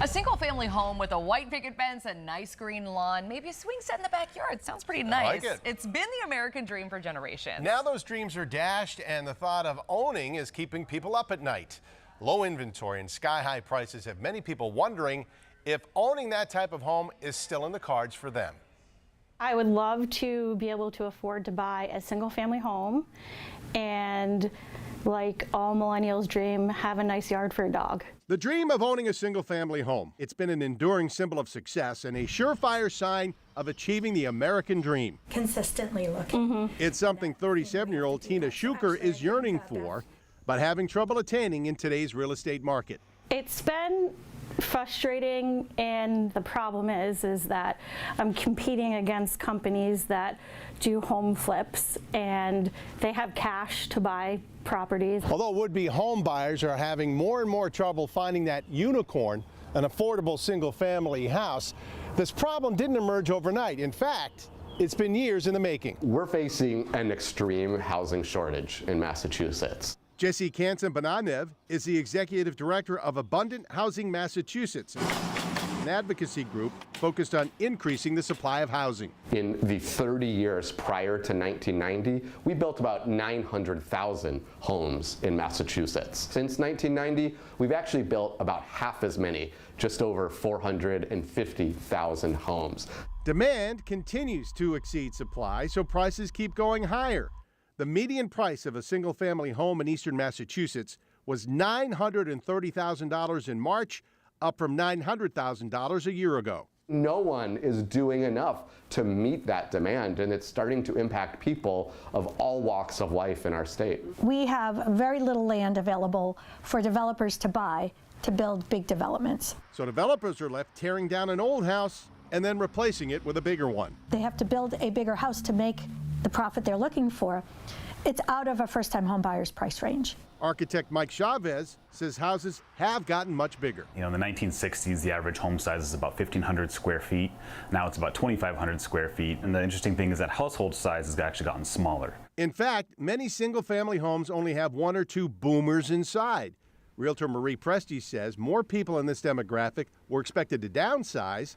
A single-family home with a white picket fence, a nice green lawn, maybe a swing set in the backyard. Sounds pretty nice. I like it. It's been the American dream for generations. Now those dreams are dashed, and the thought of owning is keeping people up at night. Low inventory and sky-high prices have many people wondering if owning that type of home is still in the cards for them. I would love to be able to afford to buy a single-family home and, like all millennials dream, have a nice yard for a dog. The dream of owning a single-family home. It's been an enduring symbol of success and a surefire sign of achieving the American dream. Consistently looking. It's something 37-year-old Tina Schuker is yearning for, but having trouble attaining in today's real estate market. It's been frustrating, and the problem is that I'm competing against companies that do home flips and they have cash to buy properties. Although would-be home buyers are having more and more trouble finding that unicorn, an affordable single-family house, this problem didn't emerge overnight. In fact, it's been years in the making. We're facing an extreme housing shortage in Massachusetts. Jesse Kansan-Bananev is the executive director of Abundant Housing Massachusetts, an advocacy group focused on increasing the supply of housing. In the 30 years prior to 1990, we built about 900,000 homes in Massachusetts. Since 1990, we've actually built about half as many, just over 450,000 homes. Demand continues to exceed supply, so prices keep going higher. The median price of a single-family home in eastern Massachusetts was $930,000 in March, up from $900,000 a year ago. No one is doing enough to meet that demand, and it's starting to impact people of all walks of life in our state. We have very little land available for developers to buy to build big developments. So developers are left tearing down an old house and then replacing it with a bigger one. They have to build a bigger house to make the profit they're looking for. It's out of a first-time home buyer's price range. Architect Mike Chavez says houses have gotten much bigger. You know, in the 1960s, the average home size is about 1,500 square feet. Now it's about 2,500 square feet. And the interesting thing is that household size has actually gotten smaller. In fact, many single-family homes only have one or two boomers inside. Realtor Marie Presti says more people in this demographic were expected to downsize,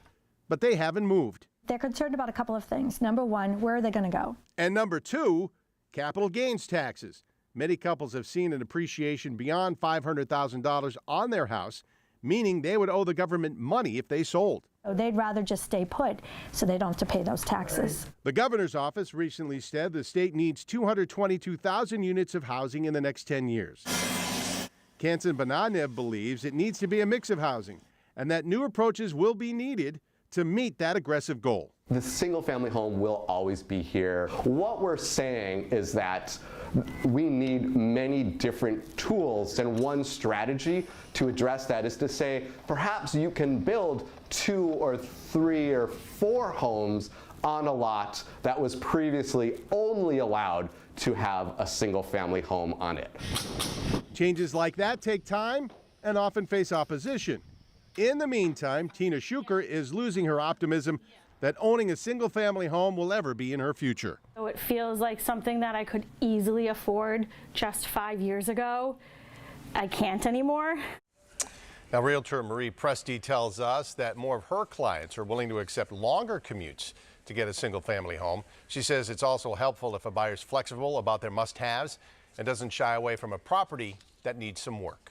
but they haven't moved. They're concerned about a couple of things. Number one, where are they going to go? And number two, capital gains taxes. Many couples have seen an appreciation beyond $500,000 on their house, meaning they would owe the government money if they sold. They'd rather just stay put so they don't have to pay those taxes. The governor's office recently said the state needs 222,000 units of housing in the next 10 years. Kansan-Bananev believes it needs to be a mix of housing and that new approaches will be needed to meet that aggressive goal. The single-family home will always be here. What we're saying is that we need many different tools, and one strategy to address that is to say perhaps you can build 2 or 3 or 4 homes on a lot that was previously only allowed to have a single-family home on it. Changes like that take time and often face opposition. In the meantime, Tina Schuker is losing her optimism that owning a single-family home will ever be in her future. So it feels like something that I could easily afford just 5 years ago. I can't anymore. Now, Realtor Marie Presti tells us that more of her clients are willing to accept longer commutes to get a single-family home. She says it's also helpful if a buyer's flexible about their must-haves and doesn't shy away from a property that needs some work.